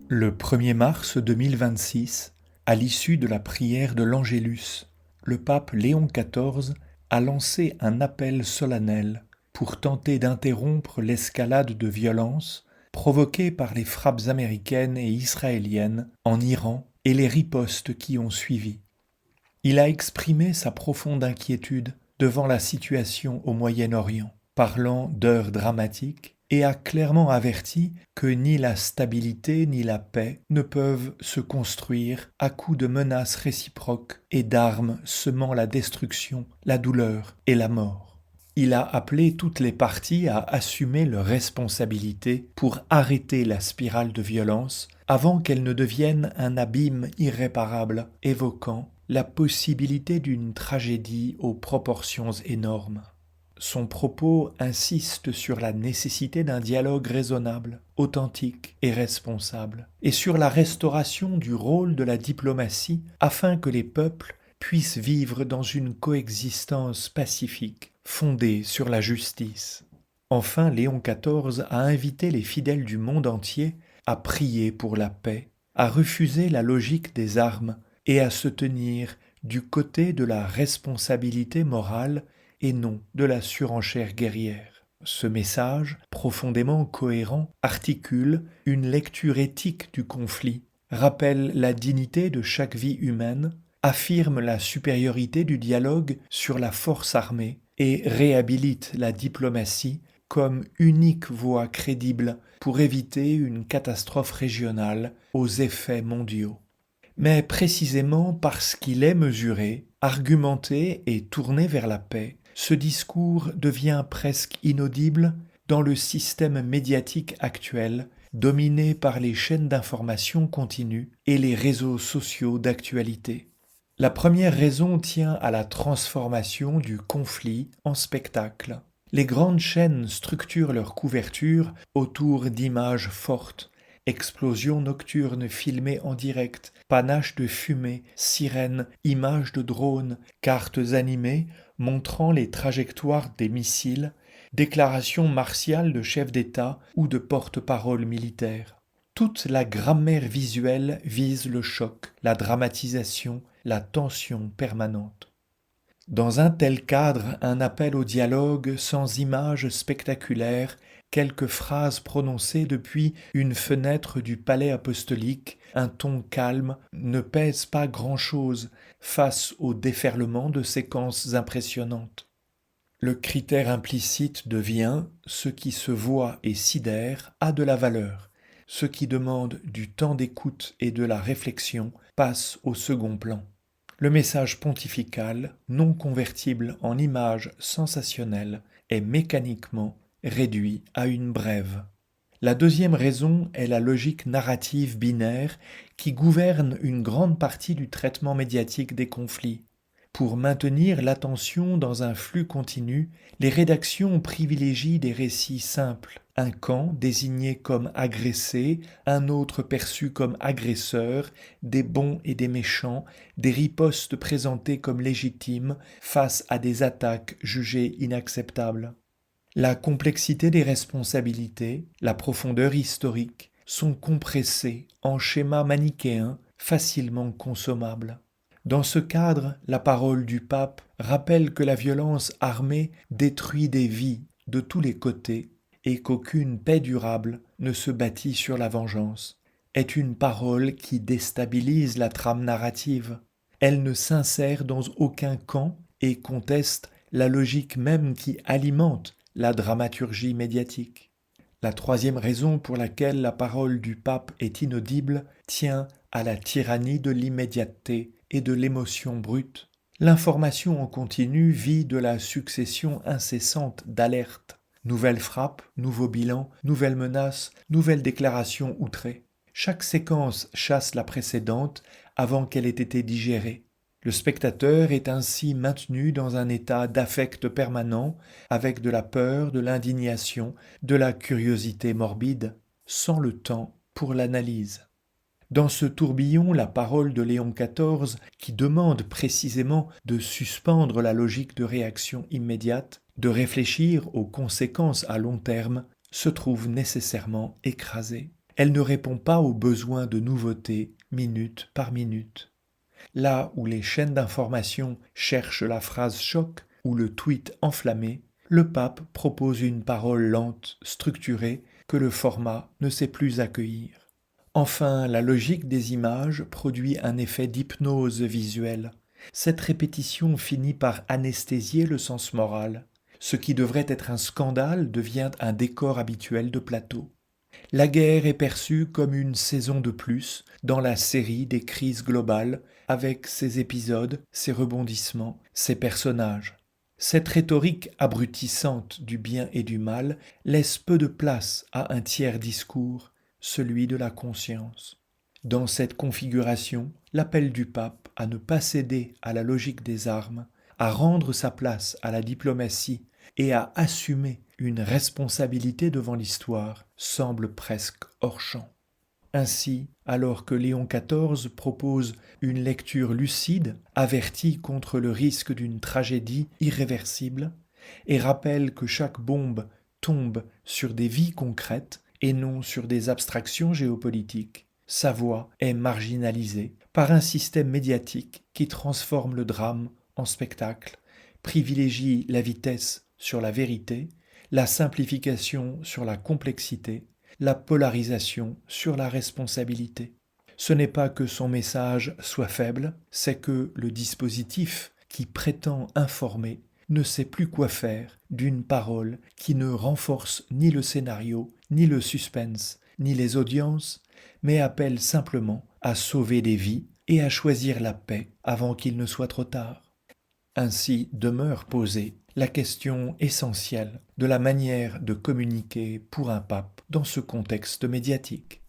Le 1er mars 2026, à l'issue de la prière de l'Angélus, le pape Léon XIV a lancé un appel solennel pour tenter d'interrompre l'escalade de violence provoquée par les frappes américaines et israéliennes en Iran et les ripostes qui ont suivi. Il a exprimé sa profonde inquiétude devant la situation au Moyen-Orient, parlant d'heures dramatiques, et a clairement averti que ni la stabilité ni la paix ne peuvent se construire à coups de menaces réciproques et d'armes semant la destruction, la douleur et la mort. Il a appelé toutes les parties à assumer leurs responsabilités pour arrêter la spirale de violence avant qu'elle ne devienne un abîme irréparable, évoquant la possibilité d'une tragédie aux proportions énormes. Son propos insiste sur la nécessité d'un dialogue raisonnable, authentique et responsable, et sur la restauration du rôle de la diplomatie afin que les peuples puissent vivre dans une coexistence pacifique, fondée sur la justice. Enfin, Léon XIV a invité les fidèles du monde entier à prier pour la paix, à refuser la logique des armes et à se tenir du côté de la responsabilité morale et non de la surenchère guerrière. Ce message, profondément cohérent, articule une lecture éthique du conflit, rappelle la dignité de chaque vie humaine, affirme la supériorité du dialogue sur la force armée et réhabilite la diplomatie comme unique voie crédible pour éviter une catastrophe régionale aux effets mondiaux. Mais précisément parce qu'il est mesuré, argumenté et tourné vers la paix, ce discours devient presque inaudible dans le système médiatique actuel, dominé par les chaînes d'information continues et les réseaux sociaux d'actualité. La première raison tient à la transformation du conflit en spectacle. Les grandes chaînes structurent leur couverture autour d'images fortes, explosions nocturnes filmées en direct, panaches de fumée, sirènes, images de drones, cartes animées montrant les trajectoires des missiles, déclarations martiales de chefs d'État ou de porte-parole militaires. Toute la grammaire visuelle vise le choc, la dramatisation, la tension permanente. Dans un tel cadre, un appel au dialogue sans images spectaculaires, quelques phrases prononcées depuis une fenêtre du palais apostolique, un ton calme, ne pèse pas grand-chose face au déferlement de séquences impressionnantes. Le critère implicite devient ce qui se voit et sidère a de la valeur. Ce qui demande du temps d'écoute et de la réflexion passe au second plan. Le message pontifical, non convertible en image sensationnelle, est mécaniquement réduit à une brève. La deuxième raison est la logique narrative binaire qui gouverne une grande partie du traitement médiatique des conflits. Pour maintenir l'attention dans un flux continu, les rédactions privilégient des récits simples. Un camp désigné comme agressé, un autre perçu comme agresseur, des bons et des méchants, des ripostes présentées comme légitimes face à des attaques jugées inacceptables. La complexité des responsabilités, la profondeur historique sont compressées en schémas manichéens facilement consommables. Dans ce cadre, la parole du pape rappelle que la violence armée détruit des vies de tous les côtés et qu'aucune paix durable ne se bâtit sur la vengeance. Est une parole qui déstabilise la trame narrative. Elle ne s'insère dans aucun camp et conteste la logique même qui alimente la dramaturgie médiatique. La troisième raison pour laquelle la parole du pape est inaudible tient à la tyrannie de l'immédiateté et de l'émotion brute. L'information en continu vit de la succession incessante d'alertes. Nouvelles frappes, nouveaux bilans, nouvelles menaces, nouvelles déclarations outrées. Chaque séquence chasse la précédente avant qu'elle ait été digérée. Le spectateur est ainsi maintenu dans un état d'affect permanent, avec de la peur, de l'indignation, de la curiosité morbide, sans le temps pour l'analyse. Dans ce tourbillon, la parole de Léon XIV, qui demande précisément de suspendre la logique de réaction immédiate, de réfléchir aux conséquences à long terme, se trouve nécessairement écrasée. Elle ne répond pas aux besoins de nouveautés minute par minute. Là où les chaînes d'information cherchent la phrase choc ou le tweet enflammé, le pape propose une parole lente, structurée, que le format ne sait plus accueillir. Enfin, la logique des images produit un effet d'hypnose visuelle. Cette répétition finit par anesthésier le sens moral. Ce qui devrait être un scandale devient un décor habituel de plateau. La guerre est perçue comme une saison de plus dans la série des crises globales, avec ses épisodes, ses rebondissements, ses personnages. Cette rhétorique abrutissante du bien et du mal laisse peu de place à un tiers discours, celui de la conscience. Dans cette configuration, l'appel du pape à ne pas céder à la logique des armes, à rendre sa place à la diplomatie et à assumer une responsabilité devant l'histoire semble presque hors champ. Ainsi, alors que Léon XIV propose une lecture lucide, avertit contre le risque d'une tragédie irréversible, et rappelle que chaque bombe tombe sur des vies concrètes et non sur des abstractions géopolitiques, sa voix est marginalisée par un système médiatique qui transforme le drame en spectacle, privilégie la vitesse sur la vérité, la simplification sur la complexité, la polarisation sur la responsabilité. Ce n'est pas que son message soit faible, c'est que le dispositif qui prétend informer ne sait plus quoi faire d'une parole qui ne renforce ni le scénario, ni le suspense, ni les audiences, mais appelle simplement à sauver des vies et à choisir la paix avant qu'il ne soit trop tard. Ainsi demeure posée la question essentielle de la manière de communiquer pour un pape dans ce contexte médiatique.